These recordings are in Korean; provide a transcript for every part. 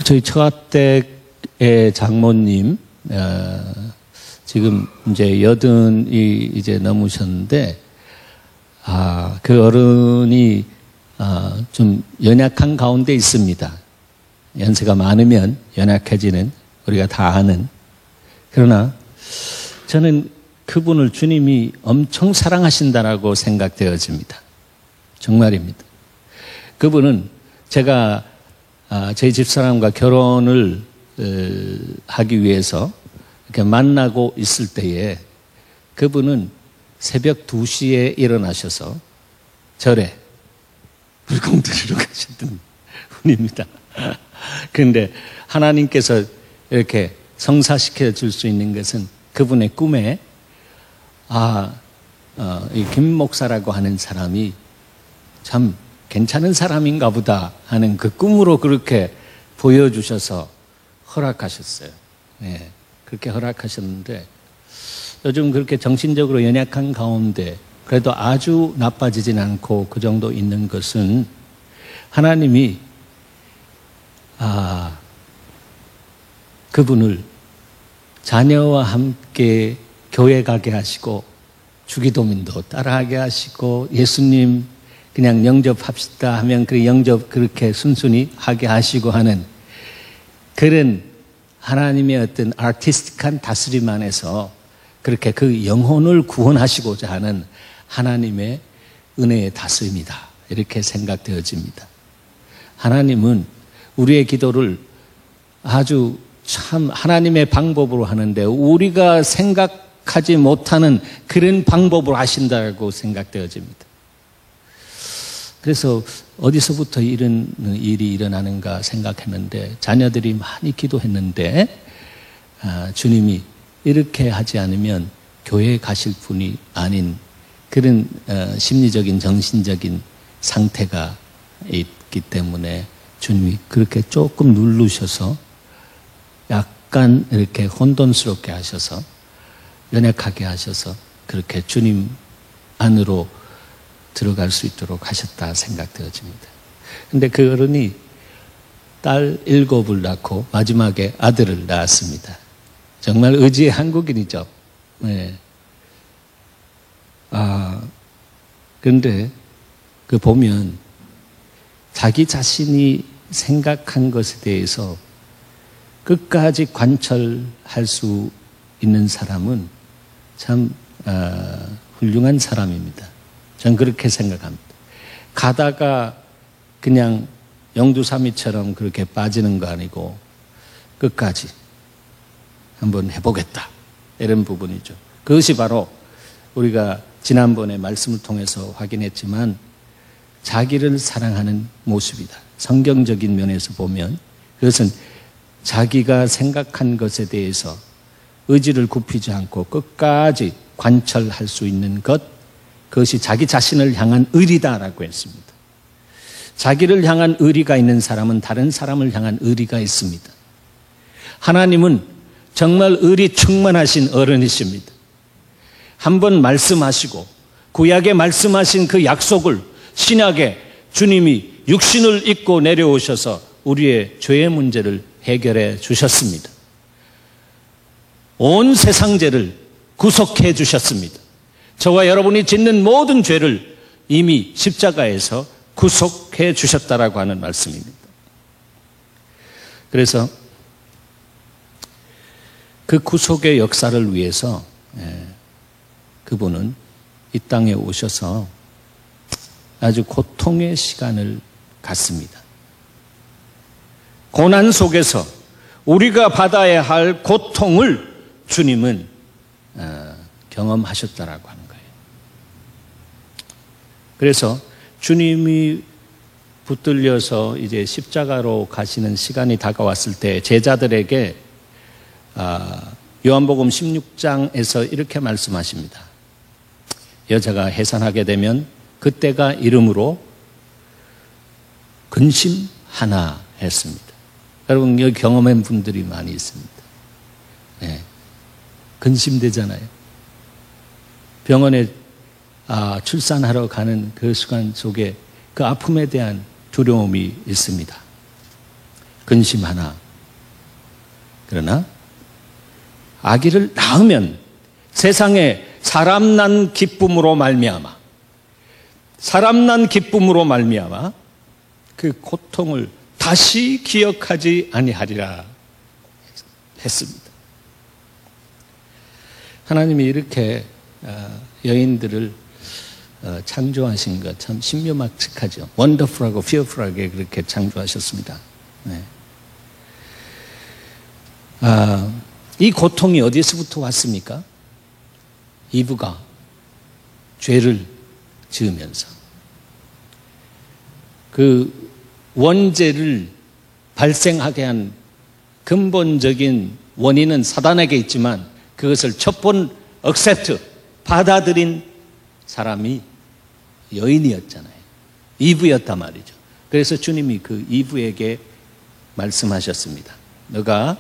저희 처가댁의 장모님, 지금 이제 80이 이제 넘으셨는데, 그 어른이, 좀 연약한 가운데 있습니다. 연세가 많으면 연약해지는, 우리가 다 아는. 그러나, 저는 그분을 주님이 엄청 사랑하신다라고 생각되어집니다. 정말입니다. 그분은 제가 저희 집사람과 결혼을 하기 위해서 이렇게 만나고 있을 때에 그분은 새벽 2시에 일어나셔서 절에 물건 드리러 가셨던 분입니다. 그런데 하나님께서 이렇게 성사시켜 줄 수 있는 것은 그분의 꿈에 이 김 목사라고 하는 사람이 참 괜찮은 사람인가 보다 하는 그 꿈으로 그렇게 보여주셔서 허락하셨어요. 네, 그렇게 허락하셨는데 요즘 그렇게 정신적으로 연약한 가운데 그래도 아주 나빠지진 않고 그 정도 있는 것은 하나님이 그분을 자녀와 함께 교회 가게 하시고 주기도문도 따라하게 하시고 예수님 그냥 영접합시다 하면 그 영접 그렇게 순순히 하게 하시고 하는 그런 하나님의 어떤 아티스틱한 다스림 안에서 그렇게 그 영혼을 구원하시고자 하는 하나님의 은혜의 다스림이다. 이렇게 생각되어집니다. 하나님은 우리의 기도를 아주 참 하나님의 방법으로 하는데 우리가 생각하지 못하는 그런 방법으로 하신다고 생각되어집니다. 그래서 어디서부터 이런 일이 일어나는가 생각했는데 자녀들이 많이 기도했는데 주님이 이렇게 하지 않으면 교회에 가실 분이 아닌 그런 심리적인 정신적인 상태가 있기 때문에 주님이 그렇게 조금 누르셔서 약간 이렇게 혼돈스럽게 하셔서 연약하게 하셔서 그렇게 주님 안으로 들어갈 수 있도록 하셨다 생각되어집니다. 그런데 그 어른이 딸 7을 낳고 마지막에 아들을 낳았습니다. 정말 의지의 한국인이죠. 네. 그런데 그 보면 자기 자신이 생각한 것에 대해서 끝까지 관철할 수 있는 사람은 참 훌륭한 사람입니다. 전 그렇게 생각합니다. 가다가 그냥 영두사미처럼 그렇게 빠지는 거 아니고 끝까지 한번 해보겠다. 이런 부분이죠. 그것이 바로 우리가 지난번에 말씀을 통해서 확인했지만 자기를 사랑하는 모습이다. 성경적인 면에서 보면 그것은 자기가 생각한 것에 대해서 의지를 굽히지 않고 끝까지 관철할 수 있는 것, 그것이 자기 자신을 향한 의리다라고 했습니다. 자기를 향한 의리가 있는 사람은 다른 사람을 향한 의리가 있습니다. 하나님은 정말 의리 충만하신 어른이십니다. 한번 말씀하시고 구약에 말씀하신 그 약속을 신약에 주님이 육신을 입고 내려오셔서 우리의 죄의 문제를 해결해 주셨습니다. 온 세상 죄를 구속해 주셨습니다. 저와 여러분이 짓는 모든 죄를 이미 십자가에서 구속해 주셨다라고 하는 말씀입니다. 그래서 그 구속의 역사를 위해서 그분은 이 땅에 오셔서 아주 고통의 시간을 갖습니다. 고난 속에서 우리가 받아야 할 고통을 주님은 경험하셨다라고 하는 거예요. 그래서 주님이 붙들려서 이제 십자가로 가시는 시간이 다가왔을 때 제자들에게 요한복음 16장에서 이렇게 말씀하십니다. 여자가 해산하게 되면 그때가 이름으로 근심하나 했습니다. 여러분 여기 경험한 분들이 많이 있습니다. 네. 근심되잖아요. 병원에 출산하러 가는 그 시간 속에 그 아픔에 대한 두려움이 있습니다. 근심하나. 그러나 아기를 낳으면 세상에 사람 난 기쁨으로 말미암아 그 고통을 다시 기억하지 아니하리라 했습니다. 하나님이 이렇게 여인들을 창조하신 것 참 신묘막측하죠. 원더풀하고 피어풀하게 그렇게 창조하셨습니다. 네. 이 고통이 어디서부터 왔습니까? 이브가 죄를 지으면서 그 원죄를 발생하게 한 근본적인 원인은 사단에게 있지만 그것을 첫번 받아들인 사람이 여인이었잖아요. 이브였단 말이죠. 그래서 주님이 그 이브에게 말씀하셨습니다. 너가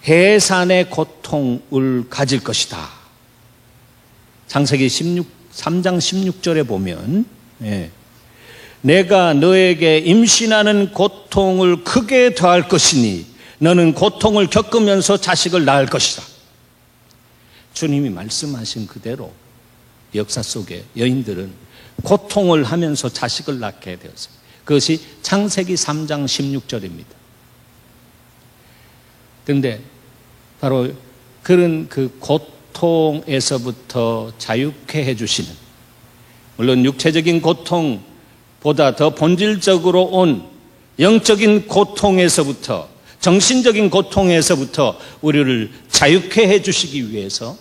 해산의 고통을 가질 것이다. 창세기 3장 16절에 보면 내가 너에게 임신하는 고통을 크게 더할 것이니 너는 고통을 겪으면서 자식을 낳을 것이다. 주님이 말씀하신 그대로 역사 속에 여인들은 고통을 하면서 자식을 낳게 되었어요. 그것이 창세기 3장 16절입니다. 그런데 바로 그런 그 고통에서부터 자유케 해주시는, 물론 육체적인 고통보다 더 본질적으로 온 영적인 고통에서부터, 정신적인 고통에서부터 우리를 자유케 해주시기 위해서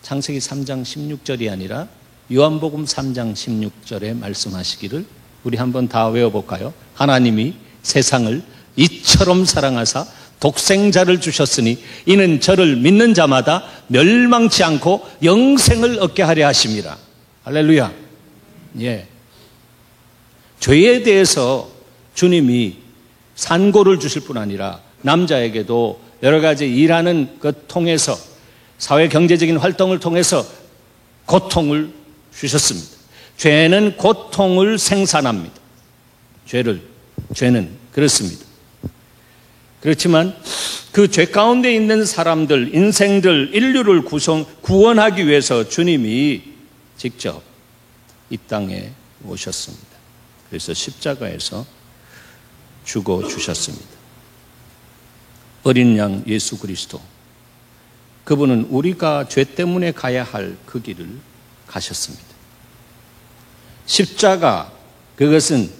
창세기 3장 16절이 아니라 요한복음 3장 16절에 말씀하시기를 우리 한번 다 외워볼까요? 하나님이 세상을 이처럼 사랑하사 독생자를 주셨으니 이는 저를 믿는 자마다 멸망치 않고 영생을 얻게 하려 하심이라. 할렐루야. 예. 죄에 대해서 주님이 산고를 주실 뿐 아니라 남자에게도 여러 가지 일하는 것 통해서 사회 경제적인 활동을 통해서 고통을 주셨습니다. 죄는 고통을 생산합니다. 죄는 그렇습니다. 그렇지만 그 죄 가운데 있는 사람들, 인생들, 인류를 구원하기 위해서 주님이 직접 이 땅에 오셨습니다. 그래서 십자가에서 죽어 주셨습니다. 어린 양 예수 그리스도, 그분은 우리가 죄 때문에 가야 할 그 길을 가셨습니다. 십자가, 그것은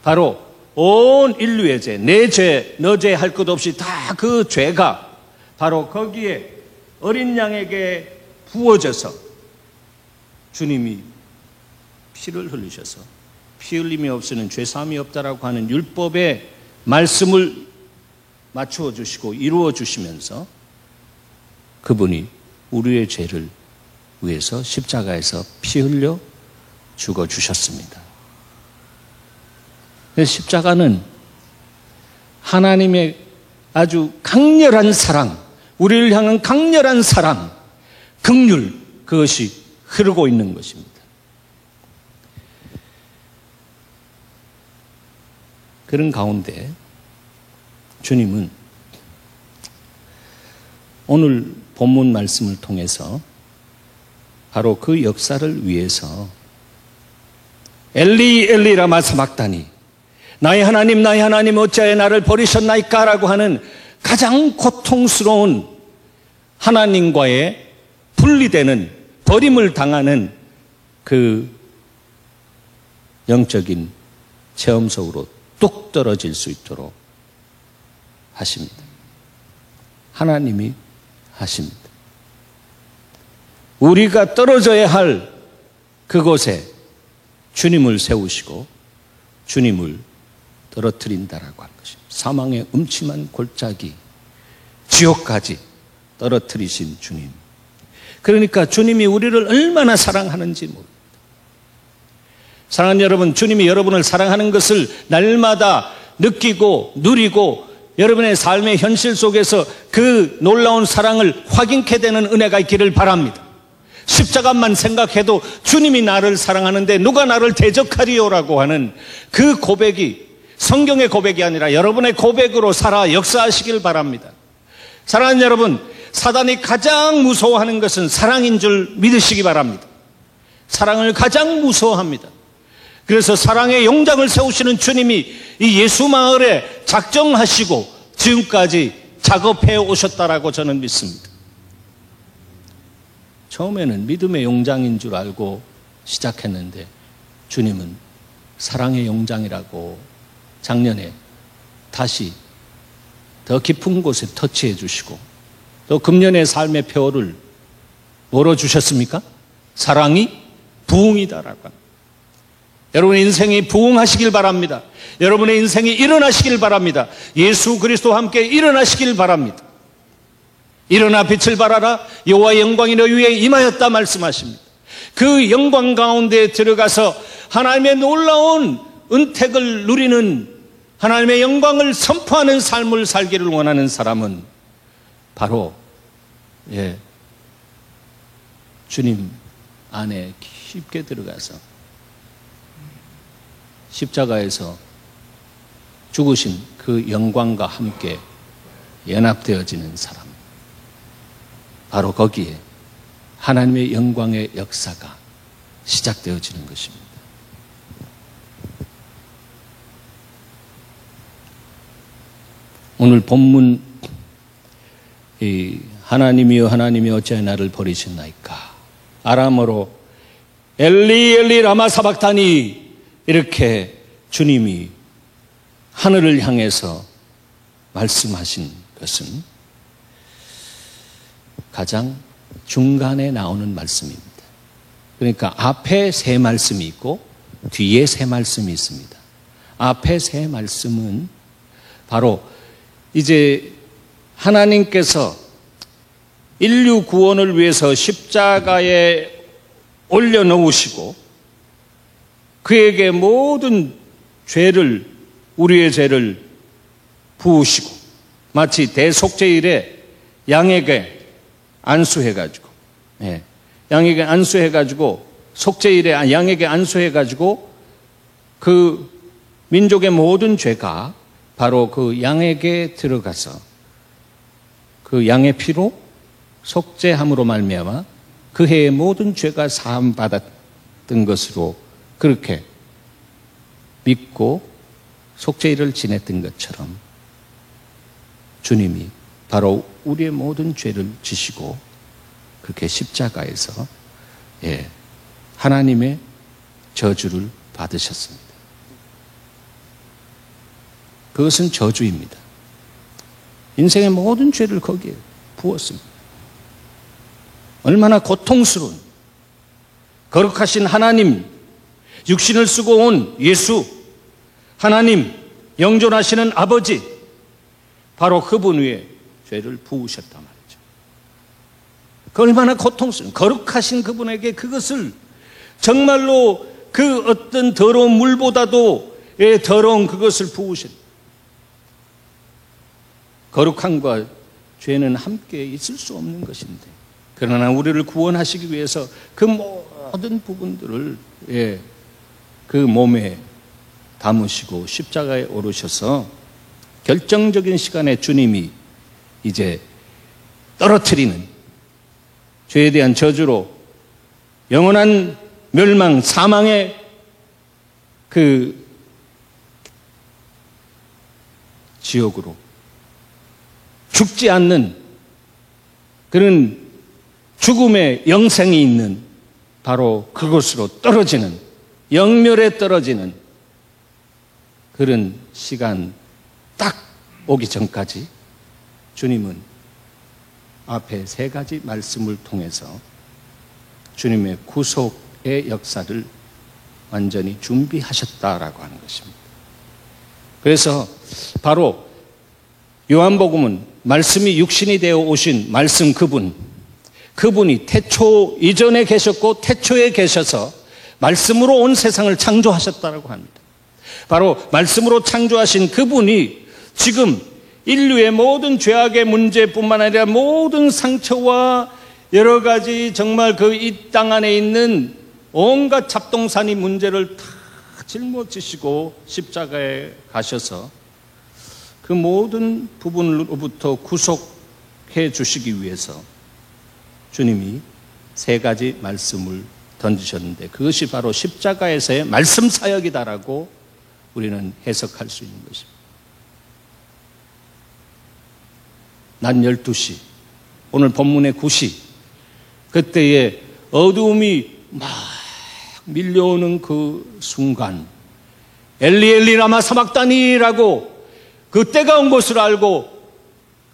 바로 온 인류의 죄, 내 죄, 너 죄 할 것 없이 다 그 죄가 바로 거기에 어린 양에게 부어져서 주님이 피를 흘리셔서 피 흘림이 없이는 죄 사함이 없다라고 하는 율법의 말씀을 맞추어 주시고 이루어 주시면서 그분이 우리의 죄를 위해서 십자가에서 피 흘려 죽어 주셨습니다. 십자가는 하나님의 아주 강렬한 사랑, 우리를 향한 강렬한 사랑, 긍휼, 그것이 흐르고 있는 것입니다. 그런 가운데 주님은 오늘 본문 말씀을 통해서 바로 그 역사를 위해서 엘리 엘리 라마 사박다니, 나의 하나님 어찌하여 나를 버리셨나이까 라고 하는 가장 고통스러운 하나님과의 분리되는, 버림을 당하는 그 영적인 체험 속으로 뚝 떨어질 수 있도록 하십니다. 하나님이 하십니다. 우리가 떨어져야 할 그곳에 주님을 세우시고 주님을 떨어뜨린다라고 한 것입니다. 사망의 음침한 골짜기, 지옥까지 떨어뜨리신 주님. 그러니까 주님이 우리를 얼마나 사랑하는지 모릅니다. 사랑하는 여러분, 주님이 여러분을 사랑하는 것을 날마다 느끼고 누리고 여러분의 삶의 현실 속에서 그 놀라운 사랑을 확인케 되는 은혜가 있기를 바랍니다. 십자가만 생각해도 주님이 나를 사랑하는데 누가 나를 대적하리요라고 하는 그 고백이 성경의 고백이 아니라 여러분의 고백으로 살아 역사하시길 바랍니다. 사랑하는 여러분, 사단이 가장 무서워하는 것은 사랑인 줄 믿으시기 바랍니다. 사랑을 가장 무서워합니다. 그래서 사랑의 용장을 세우시는 주님이 이 예수 마을에 작정하시고 지금까지 작업해 오셨다라고 저는 믿습니다. 처음에는 믿음의 용장인 줄 알고 시작했는데 주님은 사랑의 용장이라고 작년에 다시 더 깊은 곳에 터치해 주시고 또 금년의 삶의 표를 뭐로 주셨습니까? 사랑이 부흥이다라고 합니다. 여러분의 인생이 부흥하시길 바랍니다. 여러분의 인생이 일어나시길 바랍니다. 예수 그리스도와 함께 일어나시길 바랍니다. 일어나 빛을 발하라. 여호와의 영광이 너희 위에 임하였다 말씀하십니다. 그 영광 가운데 들어가서 하나님의 놀라운 은택을 누리는, 하나님의 영광을 선포하는 삶을 살기를 원하는 사람은 바로 주님 안에 깊게 들어가서 십자가에서 죽으신 그 영광과 함께 연합되어지는 사람, 바로 거기에 하나님의 영광의 역사가 시작되어지는 것입니다. 오늘 본문 하나님이여 하나님이여 어찌하여 나를 버리셨나이까, 아람어로 엘리 엘리 라마 사박타니, 이렇게 주님이 하늘을 향해서 말씀하신 것은 가장 중간에 나오는 말씀입니다. 그러니까 앞에 세 말씀이 있고 뒤에 세 말씀이 있습니다. 앞에 세 말씀은 바로 이제 하나님께서 인류 구원을 위해서 십자가에 올려놓으시고 그에게 모든 죄를, 우리의 죄를 부으시고 마치 대속죄일에 양에게 안수해가지고, 양에게 안수해가지고, 속죄일에 양에게 안수해가지고 그 민족의 모든 죄가 바로 그 양에게 들어가서 그 양의 피로 속죄함으로 말미암아 그 해의 모든 죄가 사함 받았던 것으로 그렇게 믿고 속죄일을 지냈던 것처럼 주님이 바로 우리의 모든 죄를 지시고 그렇게 십자가에서 하나님의 저주를 받으셨습니다. 그것은 저주입니다. 인생의 모든 죄를 거기에 부었습니다. 얼마나 고통스러운, 거룩하신 하나님, 육신을 쓰고 온 예수, 하나님, 영존하시는 아버지, 바로 그분 위에 죄를 부으셨단 말이죠. 그 얼마나 고통스러운, 거룩하신 그분에게 그것을 정말로 그 어떤 더러운 물보다도 더러운 그것을 부으셨다. 거룩함과 죄는 함께 있을 수 없는 것인데, 그러나 우리를 구원하시기 위해서 그 모든 부분들을 그 몸에 담으시고 십자가에 오르셔서 결정적인 시간에 주님이 이제 떨어뜨리는, 죄에 대한 저주로 영원한 멸망, 사망의 그 지옥으로 죽지 않는 그런 죽음의 영생이 있는 바로 그곳으로 떨어지는, 영멸에 떨어지는 그런 시간 딱 오기 전까지 주님은 앞에 세 가지 말씀을 통해서 주님의 구속의 역사를 완전히 준비하셨다라고 하는 것입니다. 그래서 바로 요한복음은 말씀이 육신이 되어 오신 말씀 그분이 태초 이전에 계셨고 태초에 계셔서 말씀으로 온 세상을 창조하셨다라고 합니다. 바로 말씀으로 창조하신 그분이 지금 인류의 모든 죄악의 문제뿐만 아니라 모든 상처와 여러 가지 정말 그 이 땅 안에 있는 온갖 잡동사니 문제를 다 짊어지시고 십자가에 가셔서 그 모든 부분으로부터 구속해 주시기 위해서 주님이 세 가지 말씀을 던지셨는데 그것이 바로 십자가에서의 말씀 사역이다라고 우리는 해석할 수 있는 것입니다. 낮 12시, 오늘 본문의 9시, 그때의 어두움이 막 밀려오는 그 순간 엘리 엘리 라마 사박다니라고 그때가 온 것을 알고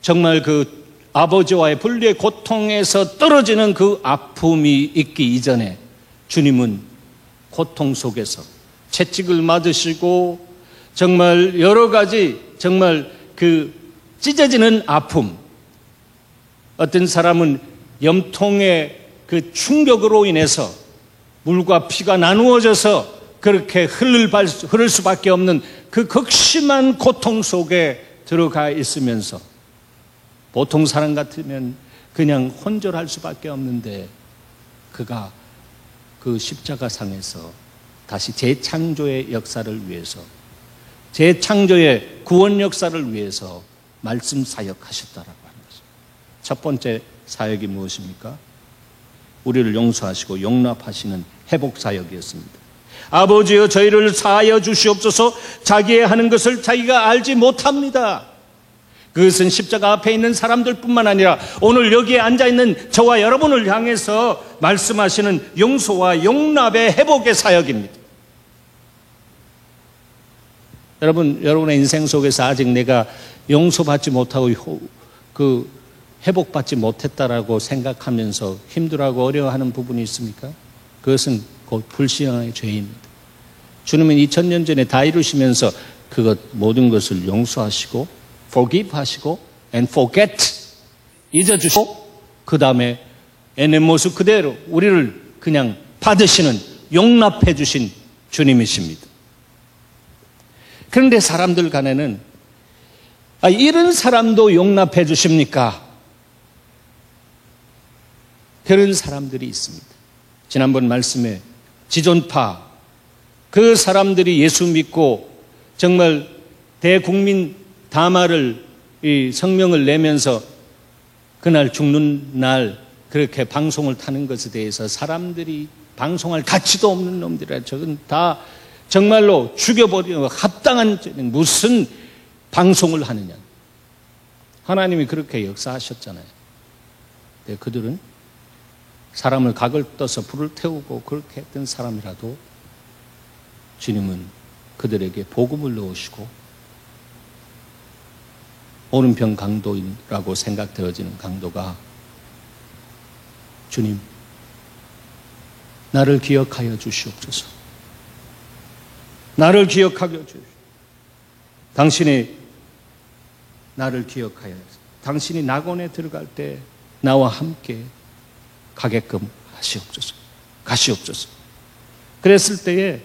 정말 그 아버지와의 분리의 고통에서 떨어지는 그 아픔이 있기 이전에 주님은 고통 속에서 채찍을 맞으시고 정말 여러 가지 정말 그 찢어지는 아픔, 어떤 사람은 염통의 그 충격으로 인해서 물과 피가 나누어져서 그렇게 흐를 수밖에 없는 그 극심한 고통 속에 들어가 있으면서 보통 사람 같으면 그냥 혼절할 수밖에 없는데 그가 그 십자가상에서 다시 재창조의 역사를 위해서 재창조의 구원 역사를 위해서 말씀 사역하셨다라고 하는 것입니다. 첫 번째 사역이 무엇입니까? 우리를 용서하시고 용납하시는 회복 사역이었습니다. 아버지여 저희를 사하여 주시옵소서. 자기의 하는 것을 자기가 알지 못합니다. 그것은 십자가 앞에 있는 사람들뿐만 아니라 오늘 여기에 앉아있는 저와 여러분을 향해서 말씀하시는 용서와 용납의 회복의 사역입니다. 여러분의 인생 속에서 아직 내가 용서받지 못하고 그 회복받지 못했다라고 생각하면서 힘들어하고 어려워하는 부분이 있습니까? 그것은 곧 불신앙의 죄입니다. 주님은 2000년 전에 다 이루시면서 그것 모든 것을 용서하시고 forgive 하시고 and forget 잊어주시고 그 다음에 내 모습 그대로 우리를 그냥 받으시는 용납해 주신 주님이십니다. 그런데 사람들 간에는 이런 사람도 용납해 주십니까? 그런 사람들이 있습니다. 지난번 말씀에 지존파 그 사람들이 예수 믿고 정말 대국민 다마를 이 성명을 내면서 그날 죽는 날 그렇게 방송을 타는 것에 대해서 사람들이 방송할 가치도 없는 놈들이라 저건 다 정말로 죽여버리는 합당한 무슨 방송을 하느냐. 하나님이 그렇게 역사하셨잖아요. 근데 그들은 사람을 각을 떠서 불을 태우고 그렇게 했던 사람이라도 주님은 그들에게 복음을 넣으시고 오른편 강도인이라고 생각되어지는 강도가 주님 나를 기억하여 주시옵소서. 나를 기억하여 주시옵소서. 당신이 나를 기억하여 당신이 낙원에 들어갈 때 나와 함께 가게끔 가시옵소서. 그랬을 때에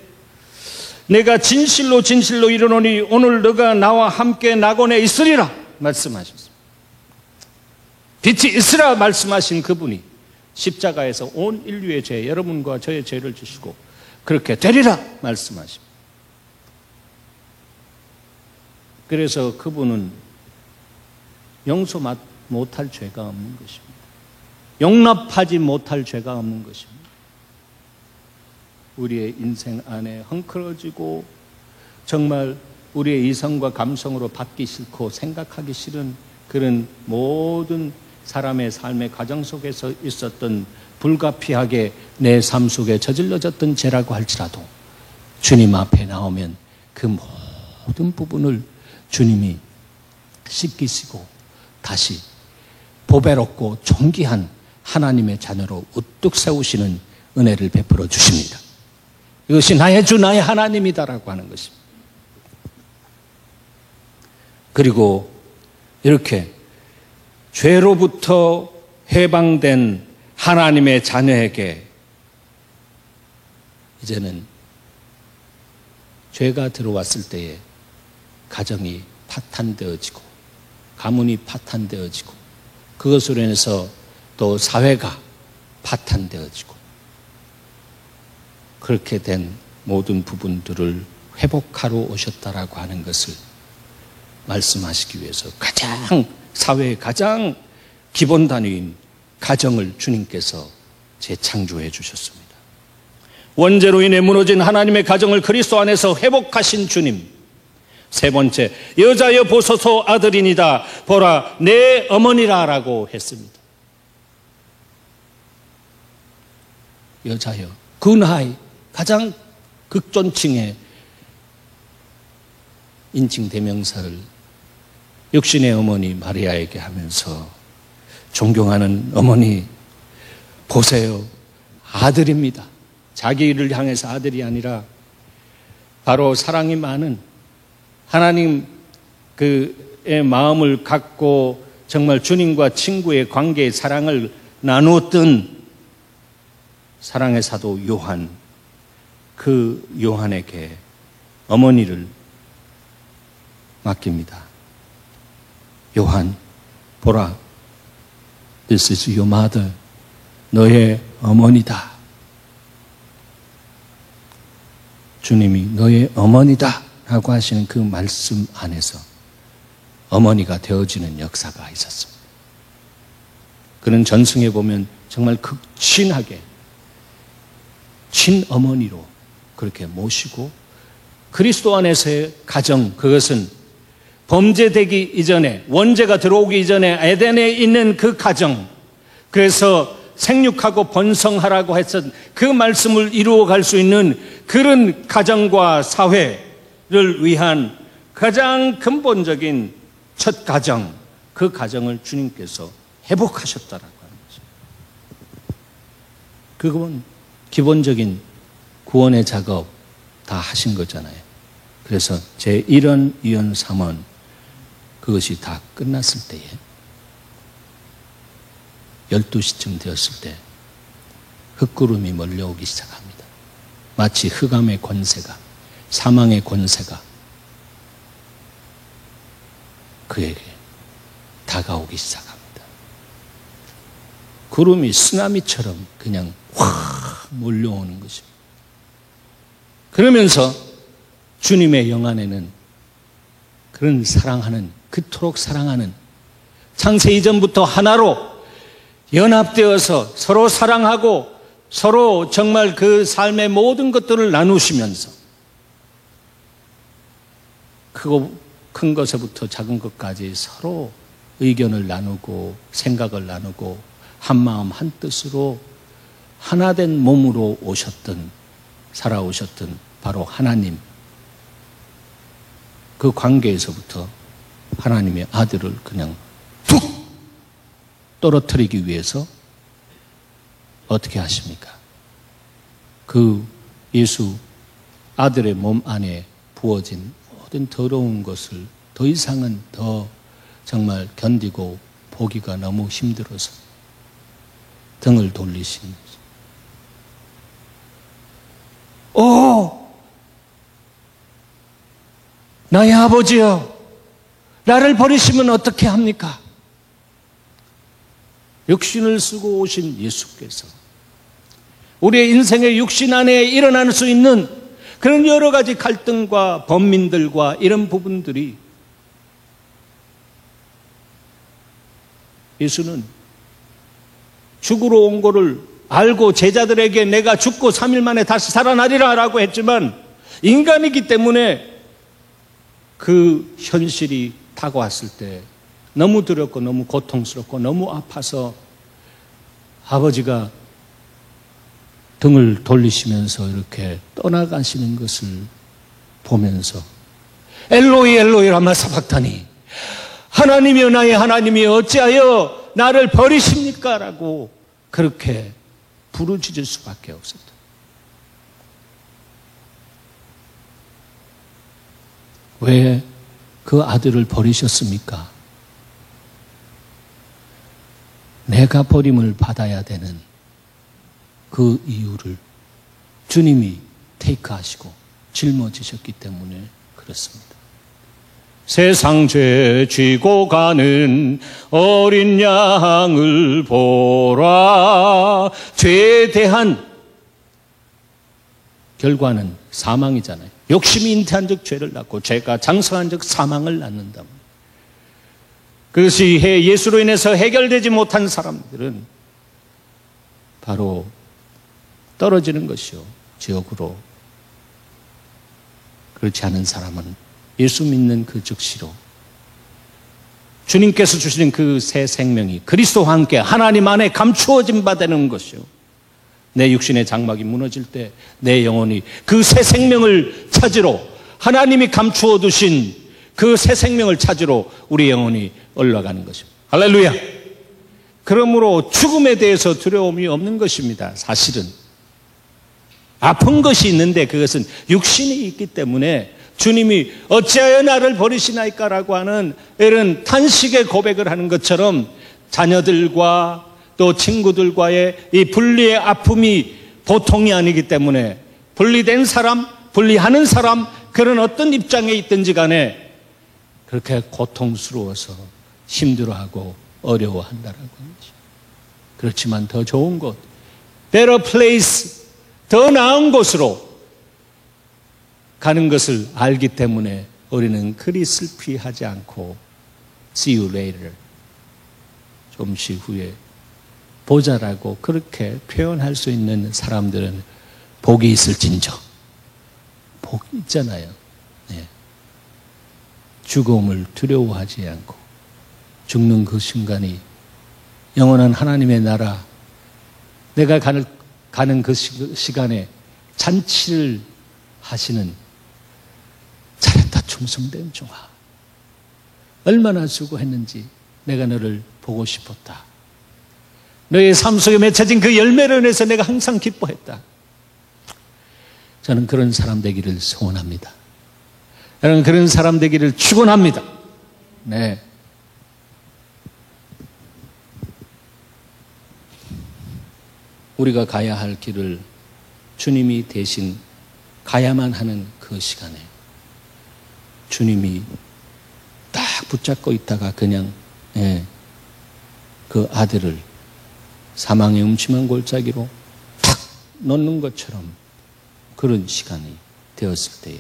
내가 진실로 진실로 이르노니 오늘 너가 나와 함께 낙원에 있으리라 말씀하셨습니다. 빛이 있으라 말씀하신 그분이 십자가에서 온 인류의 죄, 여러분과 저의 죄를 지시고 그렇게 되리라 말씀하십니다. 그래서 그분은 용서 못할 죄가 없는 것입니다. 용납하지 못할 죄가 없는 것입니다. 우리의 인생 안에 헝클어지고 정말 우리의 이성과 감성으로 받기 싫고 생각하기 싫은 그런 모든 사람의 삶의 과정 속에서 있었던 불가피하게 내 삶 속에 저질러졌던 죄라고 할지라도 주님 앞에 나오면 그 모든 부분을 주님이 씻기시고 다시 보배롭고 존귀한 하나님의 자녀로 우뚝 세우시는 은혜를 베풀어 주십니다. 이것이 나의 주 나의 하나님이다라고 하는 것입니다. 그리고 이렇게 죄로부터 해방된 하나님의 자녀에게 이제는 죄가 들어왔을 때에 가정이 파탄되어지고 가문이 파탄되어지고 그것으로 인해서 또 사회가 파탄되어지고 그렇게 된 모든 부분들을 회복하러 오셨다라고 하는 것을 말씀하시기 위해서 사회의 가장 기본 단위인 가정을 주님께서 재창조해 주셨습니다. 원죄로 인해 무너진 하나님의 가정을 그리스도 안에서 회복하신 주님. 세 번째, 여자여 보소서 아들이니다 보라 내 어머니라 라고 했습니다. 여자여, 그 나이 가장 극존칭의 인칭 대명사를 육신의 어머니 마리아에게 하면서 존경하는 어머니 보세요, 아들입니다. 자기를 향해서 아들이 아니라 바로 사랑이 많은 하나님 그의 마음을 갖고 정말 주님과 친구의 관계의 사랑을 나누었던 사랑의 사도 요한, 그 요한에게 어머니를 맡깁니다. 요한, 보라, this is your mother. 너의 어머니다. 주님이 너의 어머니다 라고 하시는 그 말씀 안에서 어머니가 되어지는 역사가 있었습니다. 그는 전승에 보면 정말 극진하게 친어머니로 그렇게 모시고 그리스도 안에서의 가정, 그것은 범죄되기 이전에, 원죄가 들어오기 이전에 에덴에 있는 그 가정, 그래서 생육하고 번성하라고 했던 그 말씀을 이루어갈 수 있는 그런 가정과 사회를 위한 가장 근본적인 첫 가정, 그 가정을 주님께서 회복하셨다라고 하는 거죠. 그건 기본적인 구원의 작업 다 하신 거잖아요. 그래서 제1원, 2원, 3원 그것이 다 끝났을 때에 12시쯤 되었을 때 흙구름이 몰려오기 시작합니다. 마치 흑암의 권세가, 사망의 권세가 그에게 다가오기 시작합니다. 구름이 쓰나미처럼 그냥 확 몰려오는 것입니다. 그러면서 주님의 영 안에는 그런 사랑하는, 그토록 사랑하는, 창세 이전부터 하나로 연합되어서 서로 사랑하고 서로 정말 그 삶의 모든 것들을 나누시면서 크고 큰 것에부터 작은 것까지 서로 의견을 나누고 생각을 나누고 한마음 한뜻으로 하나된 몸으로 오셨던, 살아오셨던 바로 하나님, 그 관계에서부터 하나님의 아들을 그냥 툭 떨어뜨리기 위해서 어떻게 하십니까? 그 예수 아들의 몸 안에 부어진 모든 더러운 것을 더 이상은 더 정말 견디고 보기가 너무 힘들어서 등을 돌리신 거죠. 오! 나의 아버지여, 나를 버리시면 어떻게 합니까? 육신을 쓰고 오신 예수께서 우리의 인생의 육신 안에 일어날 수 있는 그런 여러 가지 갈등과 번민들과 이런 부분들이 예수는 죽으러 온 거를 알고 제자들에게 내가 죽고 3일 만에 다시 살아나리라 라고 했지만 인간이기 때문에 그 현실이 다가왔을 때 너무 두렵고 너무 고통스럽고 너무 아파서 아버지가 등을 돌리시면서 이렇게 떠나가시는 것을 보면서 엘로이 엘로이 라마 사박다니, 하나님이여 나의 하나님이여 어찌하여 나를 버리십니까? 라고 그렇게 부르짖을 수밖에 없었다. 왜 그 아들을 버리셨습니까? 내가 버림을 받아야 되는 그 이유를 주님이 테이크하시고 짊어지셨기 때문에 그렇습니다. 세상 죄 쥐고 가는 어린 양을 보라. 죄에 대한 결과는 사망이잖아요. 욕심이 잉태한 적 죄를 낳고 죄가 장성한 적 사망을 낳는다. 그것이 예수로 인해서 해결되지 못한 사람들은 바로 떨어지는 것이요, 지옥으로. 그렇지 않은 사람은 예수 믿는 그 즉시로 주님께서 주시는 그 새 생명이 그리스도와 함께 하나님 안에 감추어진 바 되는 것이요, 내 육신의 장막이 무너질 때 내 영혼이 그 새 생명을 찾으러, 하나님이 감추어 두신 그 새 생명을 찾으러 우리 영혼이 올라가는 것입니다. 할렐루야. 그러므로 죽음에 대해서 두려움이 없는 것입니다. 사실은 아픈 것이 있는데 그것은 육신이 있기 때문에 주님이 어찌하여 나를 버리시나이까라고 하는 이런 탄식의 고백을 하는 것처럼 자녀들과 또 친구들과의 이 분리의 아픔이 보통이 아니기 때문에 분리된 사람, 분리하는 사람, 그런 어떤 입장에 있든지 간에 그렇게 고통스러워서 힘들어하고 어려워한다라고 하는 거죠. 그렇지만 더 좋은 곳, better place, 더 나은 곳으로 가는 것을 알기 때문에 우리는 그리 슬피하지 않고 see you later, 좀씩 후에 보자라고 그렇게 표현할 수 있는 사람들은 복이 있을진저. 복이 있잖아요. 네. 죽음을 두려워하지 않고 죽는 그 순간이 영원한 하나님의 나라, 내가 가는 그 시간에 잔치를 하시는 잘했다 충성된 종아, 얼마나 수고했는지 내가 너를 보고 싶었다. 너의 삶 속에 맺혀진 그 열매를 인해서 내가 항상 기뻐했다. 저는 그런 사람 되기를 소원합니다. 저는 그런 사람 되기를 축원합니다. 네. 우리가 가야 할 길을 주님이 대신 가야만 하는 그 시간에 주님이 딱 붙잡고 있다가 그냥 그 아들을 사망의 음침한 골짜기로 탁 놓는 것처럼 그런 시간이 되었을 때에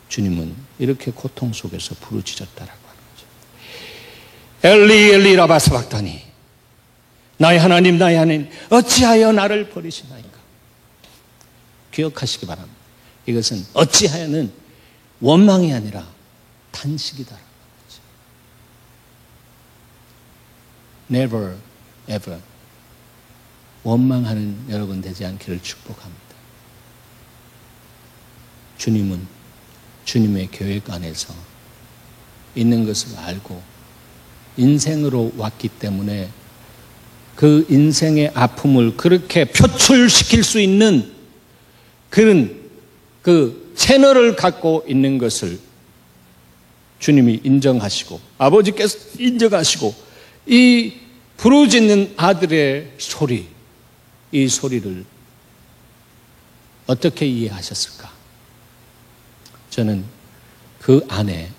주님은 이렇게 고통 속에서 부르짖었다라고 하는 거죠. 엘리 엘리 라바 사박다니, 나의 하나님 나의 하나님 어찌하여 나를 버리시나이까. 기억하시기 바랍니다. 이것은 어찌하여는 원망이 아니라 탄식이다라는 거죠. Never ever 원망하는 여러분 되지 않기를 축복합니다. 주님은 주님의 계획 안에서 있는 것을 알고 인생으로 왔기 때문에 그 인생의 아픔을 그렇게 표출시킬 수 있는 그런 그 채널을 갖고 있는 것을 주님이 인정하시고 아버지께서 인정하시고 이 부르짖는 아들의 소리, 이 소리를 어떻게 이해하셨을까? 저는 그 안에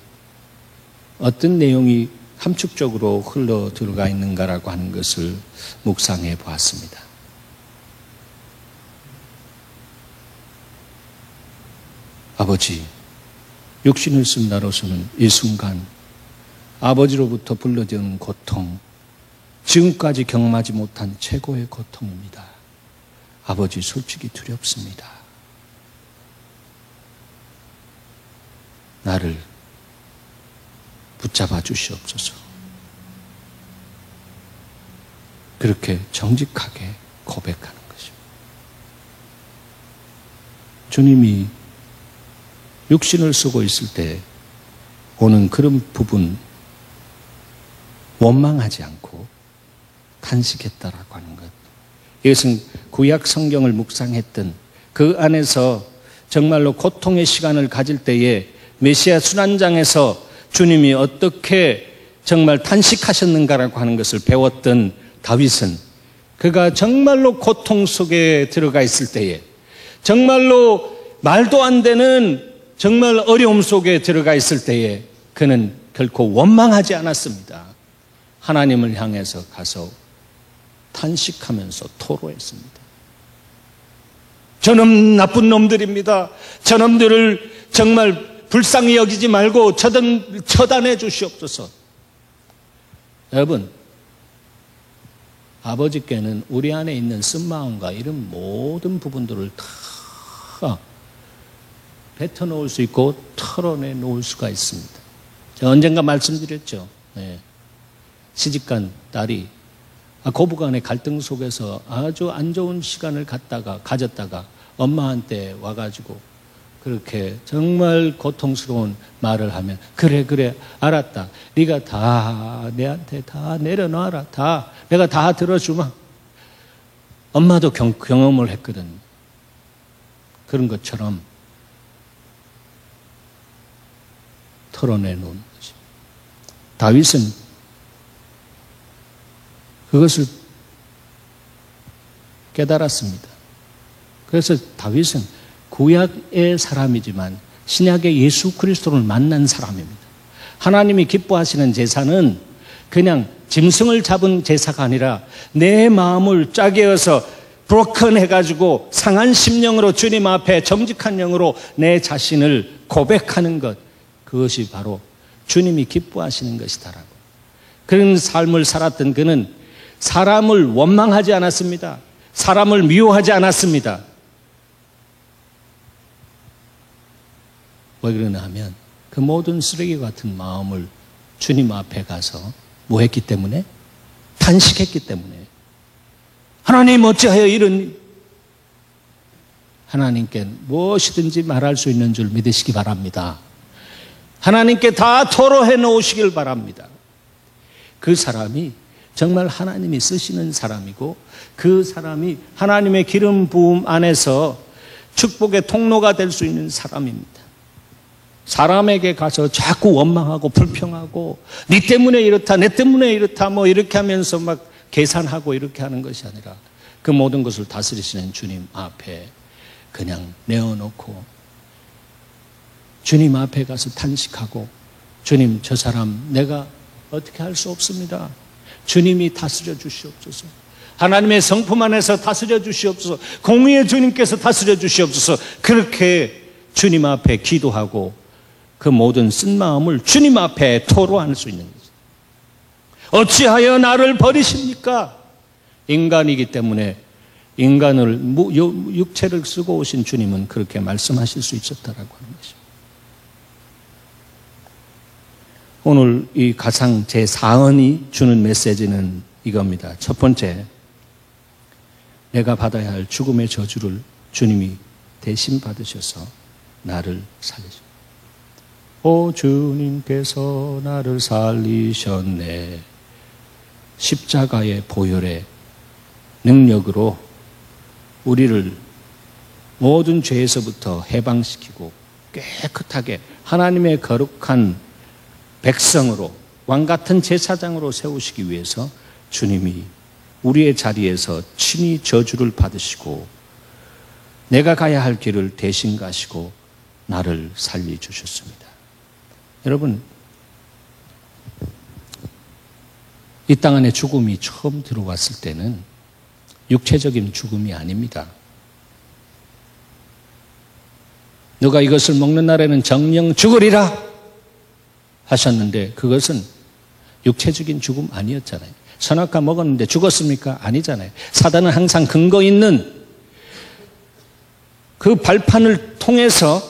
어떤 내용이 함축적으로 흘러 들어가 있는가라고 하는 것을 묵상해 보았습니다. 아버지, 육신을 쓴 나로서는 이 순간 아버지로부터 불러지는 고통, 지금까지 경험하지 못한 최고의 고통입니다. 아버지, 솔직히 두렵습니다. 나를 붙잡아 주시옵소서. 그렇게 정직하게 고백하는 것입니다. 주님이 육신을 쓰고 있을 때 오는 그런 부분 원망하지 않고 탄식했다라고 하는 것. 이것은 구약 성경을 묵상했던 그 안에서 정말로 고통의 시간을 가질 때에 메시아 순환장에서 주님이 어떻게 정말 탄식하셨는가라고 하는 것을 배웠던 다윗은 그가 정말로 고통 속에 들어가 있을 때에 정말로 말도 안 되는 정말 어려움 속에 들어가 있을 때에 그는 결코 원망하지 않았습니다. 하나님을 향해서 가서 탄식하면서 토로했습니다. 저놈 나쁜 놈들입니다. 저놈들을 정말 불쌍히 여기지 말고 처단해 주시옵소서. 여러분, 아버지께는 우리 안에 있는 쓴마음과 이런 모든 부분들을 다 뱉어놓을 수 있고 털어내 놓을 수가 있습니다. 제가 언젠가 말씀드렸죠. 네. 시집간 딸이 고부간의 갈등 속에서 아주 안 좋은 시간을 가졌다가 엄마한테 와가지고 그렇게 정말 고통스러운 말을 하면 그래 알았다. 네가 다 내한테 다 내려놔라. 내가 다 들어주마. 엄마도 경험을 했거든. 그런 것처럼 털어내놓은 거지. 다윗은 그것을 깨달았습니다. 그래서 다윗은 구약의 사람이지만 신약의 예수 그리스도를 만난 사람입니다. 하나님이 기뻐하시는 제사는 그냥 짐승을 잡은 제사가 아니라 내 마음을 짜게어서 브로큰 해가지고 상한 심령으로 주님 앞에 정직한 영으로 내 자신을 고백하는 것, 그것이 바로 주님이 기뻐하시는 것이다라고. 그런 삶을 살았던 그는 사람을 원망하지 않았습니다. 사람을 미워하지 않았습니다. 왜 그러냐 하면 그 모든 쓰레기 같은 마음을 주님 앞에 가서 뭐 했기 때문에? 탄식했기 때문에. 하나님 어찌하여 이런, 하나님께 무엇이든지 말할 수 있는 줄 믿으시기 바랍니다. 하나님께 다 토로해 놓으시길 바랍니다. 그 사람이 정말 하나님이 쓰시는 사람이고 그 사람이 하나님의 기름 부음 안에서 축복의 통로가 될 수 있는 사람입니다. 사람에게 가서 자꾸 원망하고 불평하고 네 때문에 이렇다 내 때문에 이렇다 뭐 이렇게 하면서 막 계산하고 이렇게 하는 것이 아니라 그 모든 것을 다스리시는 주님 앞에 그냥 내어놓고 주님 앞에 가서 탄식하고 주님 저 사람 내가 어떻게 할 수 없습니다. 주님이 다스려 주시옵소서. 하나님의 성품 안에서 다스려 주시옵소서. 공의의 주님께서 다스려 주시옵소서. 그렇게 주님 앞에 기도하고 그 모든 쓴 마음을 주님 앞에 토로할 수 있는 거죠. 어찌하여 나를 버리십니까? 인간이기 때문에 인간을 육체를 쓰고 오신 주님은 그렇게 말씀하실 수 있었다라고 하는 것입니다. 오늘 이 가상 제4언이 주는 메시지는 이겁니다. 첫 번째, 내가 받아야 할 죽음의 저주를 주님이 대신 받으셔서 나를 살리셨다. 오 주님께서 나를 살리셨네. 십자가의 보혈의 능력으로 우리를 모든 죄에서부터 해방시키고 깨끗하게 하나님의 거룩한 백성으로 왕같은 제사장으로 세우시기 위해서 주님이 우리의 자리에서 친히 저주를 받으시고 내가 가야 할 길을 대신 가시고 나를 살려주셨습니다. 여러분, 이 땅 안에 죽음이 처음 들어왔을 때는 육체적인 죽음이 아닙니다. 누가 이것을 먹는 날에는 정령 죽으리라 하셨는데 그것은 육체적인 죽음 아니었잖아요. 선악과 먹었는데 죽었습니까? 아니잖아요. 사단은 항상 근거 있는 그 발판을 통해서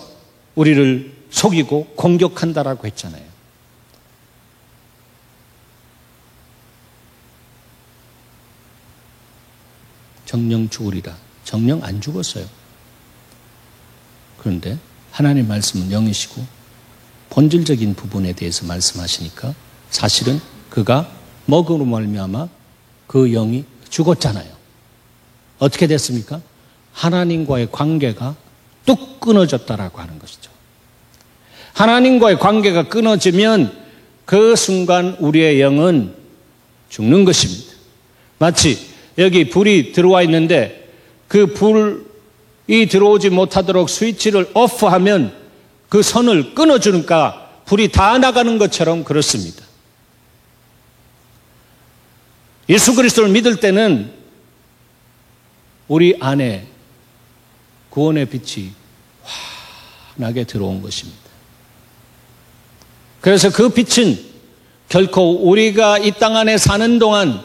우리를 속이고 공격한다라고 했잖아요. 정령 죽으리라. 정령 안 죽었어요. 그런데 하나님 말씀은 영이시고 본질적인 부분에 대해서 말씀하시니까 사실은 그가 먹으로 말미암아 그 영이 죽었잖아요. 어떻게 됐습니까? 하나님과의 관계가 뚝 끊어졌다라고 하는 것이죠. 하나님과의 관계가 끊어지면 그 순간 우리의 영은 죽는 것입니다. 마치 여기 불이 들어와 있는데 그 불이 들어오지 못하도록 스위치를 오프하면 그 선을 끊어주니까 불이 다 나가는 것처럼 그렇습니다. 예수 그리스도를 믿을 때는 우리 안에 구원의 빛이 환하게 들어온 것입니다. 그래서 그 빛은 결코 우리가 이 땅 안에 사는 동안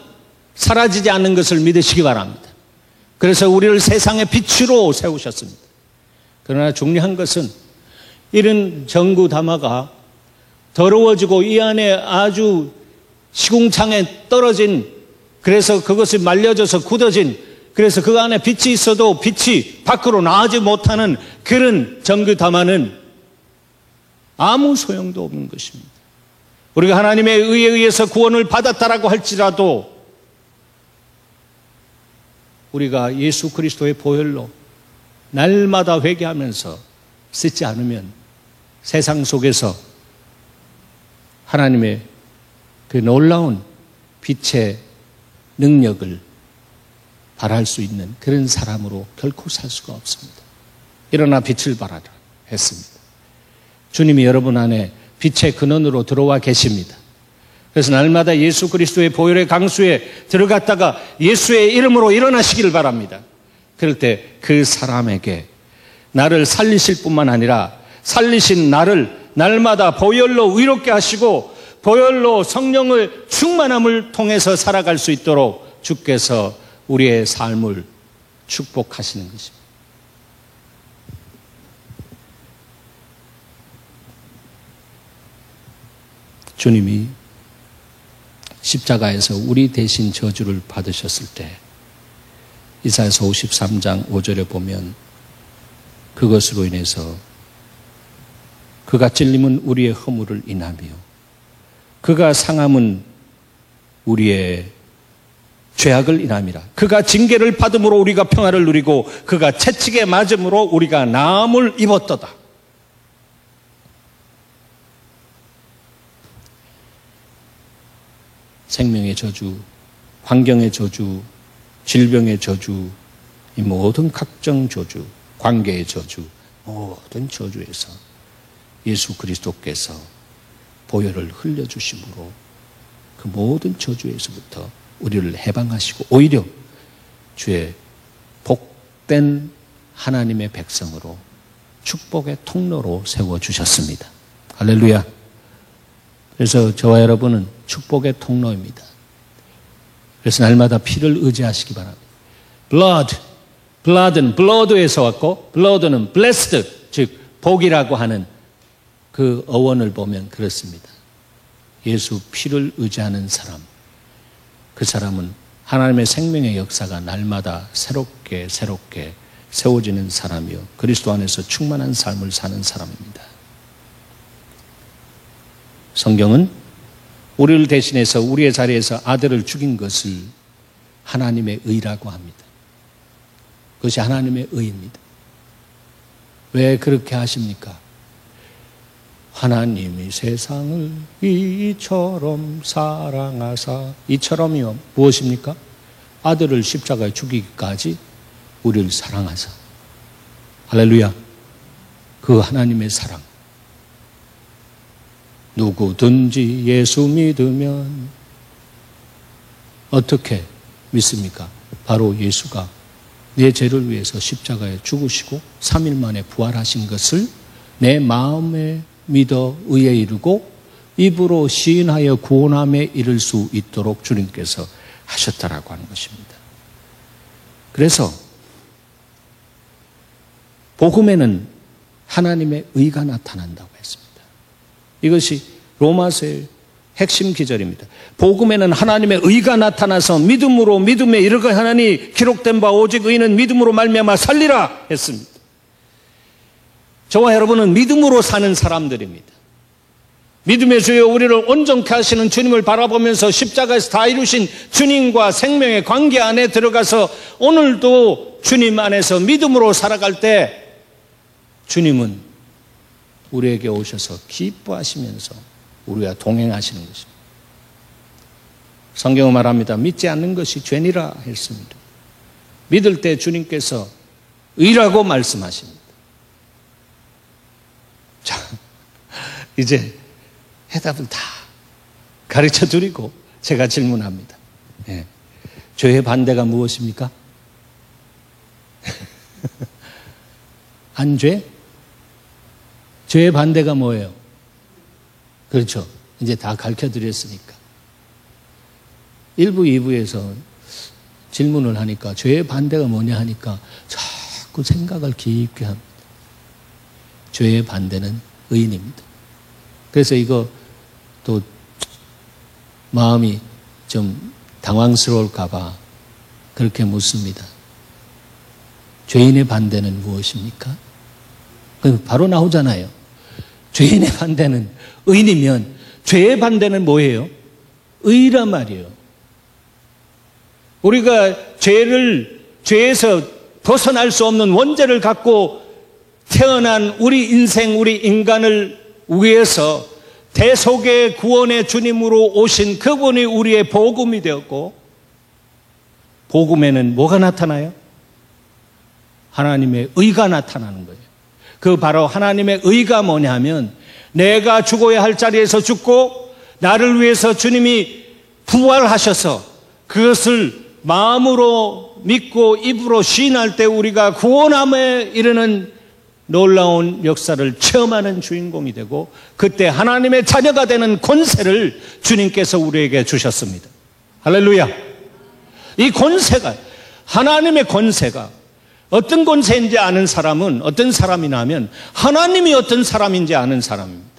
사라지지 않는 것을 믿으시기 바랍니다. 그래서 우리를 세상의 빛으로 세우셨습니다. 그러나 중요한 것은 이런 전구다마가 더러워지고 이 안에 아주 시궁창에 떨어진, 그래서 그것이 말려져서 굳어진, 그래서 그 안에 빛이 있어도 빛이 밖으로 나가지 못하는 그런 전구다마는 아무 소용도 없는 것입니다. 우리가 하나님의 의에 의해서 구원을 받았다라고 할지라도 우리가 예수 그리스도의 보혈로 날마다 회개하면서 씻지 않으면 세상 속에서 하나님의 그 놀라운 빛의 능력을 발할 수 있는 그런 사람으로 결코 살 수가 없습니다. 일어나 빛을 발하라 했습니다. 주님이 여러분 안에 빛의 근원으로 들어와 계십니다. 그래서 날마다 예수 그리스도의 보혈의 강수에 들어갔다가 예수의 이름으로 일어나시기를 바랍니다. 그럴 때 그 사람에게 나를 살리실 뿐만 아니라 살리신 나를 날마다 보혈로 의롭게 하시고 보혈로 성령을 충만함을 통해서 살아갈 수 있도록 주께서 우리의 삶을 축복하시는 것입니다. 주님이 십자가에서 우리 대신 저주를 받으셨을 때 이사야서 53장 5절에 보면 그것으로 인해서 그가 찔림은 우리의 허물을 인하며 그가 상함은 우리의 죄악을 인함이라. 그가 징계를 받음으로 우리가 평화를 누리고 그가 채찍에 맞음으로 우리가 나음을 입었도다. 생명의 저주, 환경의 저주, 질병의 저주, 이 모든 각종 저주, 관계의 저주, 모든 저주에서 예수 그리스도께서 보혈을 흘려주심으로 그 모든 저주에서부터 우리를 해방하시고 오히려 주의 복된 하나님의 백성으로 축복의 통로로 세워주셨습니다. 할렐루야. 그래서 저와 여러분은 축복의 통로입니다. 그래서 날마다 피를 의지하시기 바랍니다. blood는 blood에서 왔고 blood는 blessed, 즉 복이라고 하는 그 어원을 보면 그렇습니다. 예수 피를 의지하는 사람, 그 사람은 하나님의 생명의 역사가 날마다 새롭게 세워지는 사람이요 그리스도 안에서 충만한 삶을 사는 사람입니다. 성경은 우리를 대신해서 우리의 자리에서 아들을 죽인 것을 하나님의 의라고 합니다. 그것이 하나님의 의입니다. 왜 그렇게 하십니까? 하나님이 세상을 이처럼 사랑하사, 이처럼이요 무엇입니까? 아들을 십자가에 죽이기까지 우리를 사랑하사. 할렐루야. 그 하나님의 사랑, 누구든지 예수 믿으면 어떻게 믿습니까? 바로 예수가 내 죄를 위해서 십자가에 죽으시고 3일 만에 부활하신 것을 내 마음에 믿어 의에 이르고 입으로 시인하여 구원함에 이를 수 있도록 주님께서 하셨다라고 하는 것입니다. 그래서 복음에는 하나님의 의가 나타난다고 했습니다. 이것이 로마서의 핵심 기절입니다. 복음에는 하나님의 의가 나타나서 믿음으로 믿음에 이르게 하나니 기록된 바 오직 의는 믿음으로 말미암아 살리라 했습니다. 저와 여러분은 믿음으로 사는 사람들입니다. 믿음의 주여 우리를 온전케 하시는 주님을 바라보면서 십자가에서 다 이루신 주님과 생명의 관계 안에 들어가서 오늘도 주님 안에서 믿음으로 살아갈 때 주님은 우리에게 오셔서 기뻐하시면서 우리와 동행하시는 것입니다. 성경은 말합니다. 믿지 않는 것이 죄니라 했습니다. 믿을 때 주님께서 의라고 말씀하십니다. 자, 이제 해답을 다 가르쳐 드리고 제가 질문합니다. 네. 죄의 반대가 무엇입니까? 안 죄? 죄의 반대가 뭐예요? 그렇죠. 이제 다 가르쳐드렸으니까. 1부, 2부에서 질문을 하니까 죄의 반대가 뭐냐 하니까 자꾸 생각을 깊게 합니다. 죄의 반대는 의인입니다. 그래서 이거 또 마음이 좀 당황스러울까 봐 그렇게 묻습니다. 죄인의 반대는 무엇입니까? 바로 나오잖아요. 죄인의 반대는 의인이면 죄의 반대는 뭐예요? 의란 말이에요. 우리가 죄에서 벗어날 수 없는 원죄를 갖고 태어난 우리 인생, 우리 인간을 위해서 대속의 구원의 주님으로 오신 그분이 우리의 복음이 되었고, 복음에는 뭐가 나타나요? 하나님의 의가 나타나는 거예요. 그 바로 하나님의 의가 뭐냐면 내가 죽어야 할 자리에서 죽고 나를 위해서 주님이 부활하셔서 그것을 마음으로 믿고 입으로 시인할 때 우리가 구원함에 이르는 놀라운 역사를 체험하는 주인공이 되고 그때 하나님의 자녀가 되는 권세를 주님께서 우리에게 주셨습니다. 할렐루야. 이 권세가, 하나님의 권세가 어떤 권세인지 아는 사람은 어떤 사람이냐 하면 하나님이 어떤 사람인지 아는 사람입니다.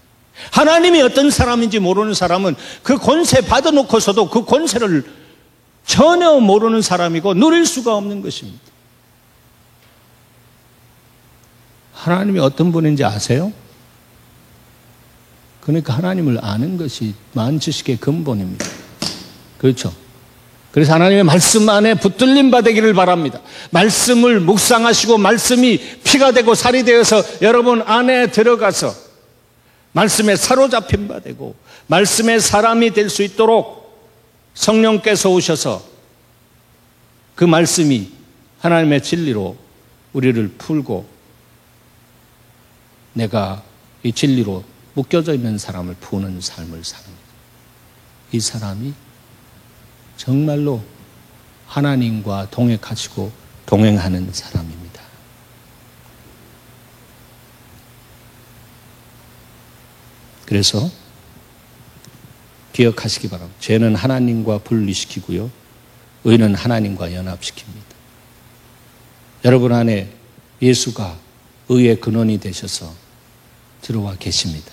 하나님이 어떤 사람인지 모르는 사람은 그 권세 받아놓고서도 그 권세를 전혀 모르는 사람이고 누릴 수가 없는 것입니다. 하나님이 어떤 분인지 아세요? 그러니까 하나님을 아는 것이 만지식의 근본입니다. 그렇죠? 그래서 하나님의 말씀 안에 붙들림 받기를 바랍니다. 말씀을 묵상하시고 말씀이 피가 되고 살이 되어서 여러분 안에 들어가서 말씀에 사로잡힌 바 되고 말씀의 사람이 될 수 있도록 성령께서 오셔서 그 말씀이 하나님의 진리로 우리를 풀고 내가 이 진리로 묶여져 있는 사람을 푸는 삶을 삽니다. 이 사람이 정말로 하나님과 동행하시고 동행하는 사람입니다. 그래서 기억하시기 바랍니다. 죄는 하나님과 분리시키고요. 의는 하나님과 연합시킵니다. 여러분 안에 예수가 의의 근원이 되셔서 들어와 계십니다.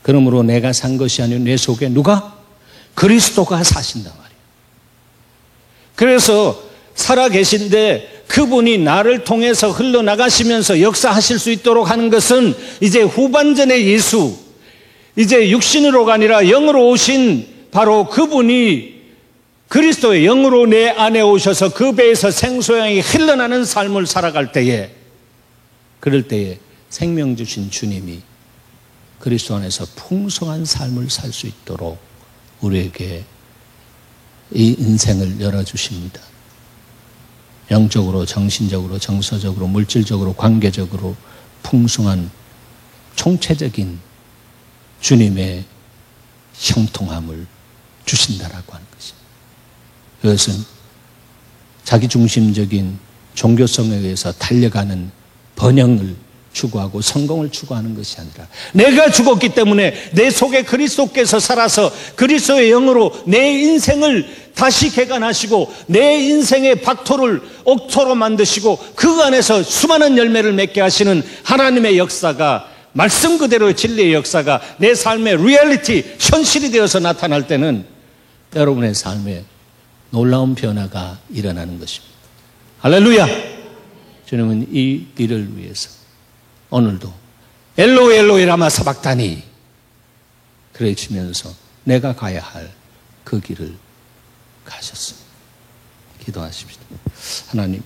그러므로 내가 산 것이 아니라 내 속에 누가? 그리스도가 사신단 말이에요. 그래서 살아 계신데 그분이 나를 통해서 흘러나가시면서 역사하실 수 있도록 하는 것은 이제 후반전의 예수, 이제 육신으로가 아니라 영으로 오신 바로 그분이 그리스도의 영으로 내 안에 오셔서 그 배에서 생수양이 흘러나는 삶을 살아갈 때에, 그럴 때에 생명 주신 주님이 그리스도 안에서 풍성한 삶을 살 수 있도록 우리에게 이 인생을 열어주십니다. 영적으로, 정신적으로, 정서적으로, 물질적으로, 관계적으로 풍성한 총체적인 주님의 형통함을 주신다라고 하는 것입니다. 그것은 자기중심적인 종교성에 의해서 달려가는 번영을 추구하고 성공을 추구하는 것이 아니라 내가 죽었기 때문에 내 속에 그리스도께서 살아서 그리스도의 영으로 내 인생을 다시 개간하시고 내 인생의 박토를 옥토로 만드시고 그 안에서 수많은 열매를 맺게 하시는 하나님의 역사가, 말씀 그대로의 진리의 역사가 내 삶의 리얼리티, 현실이 되어서 나타날 때는 여러분의 삶에 놀라운 변화가 일어나는 것입니다. 할렐루야! 주님은 이 일을 위해서 오늘도 엘로이 엘로이 라마 사박다니 그러시면서 내가 가야 할 그 길을 가셨습니다. 기도하십시오. 하나님,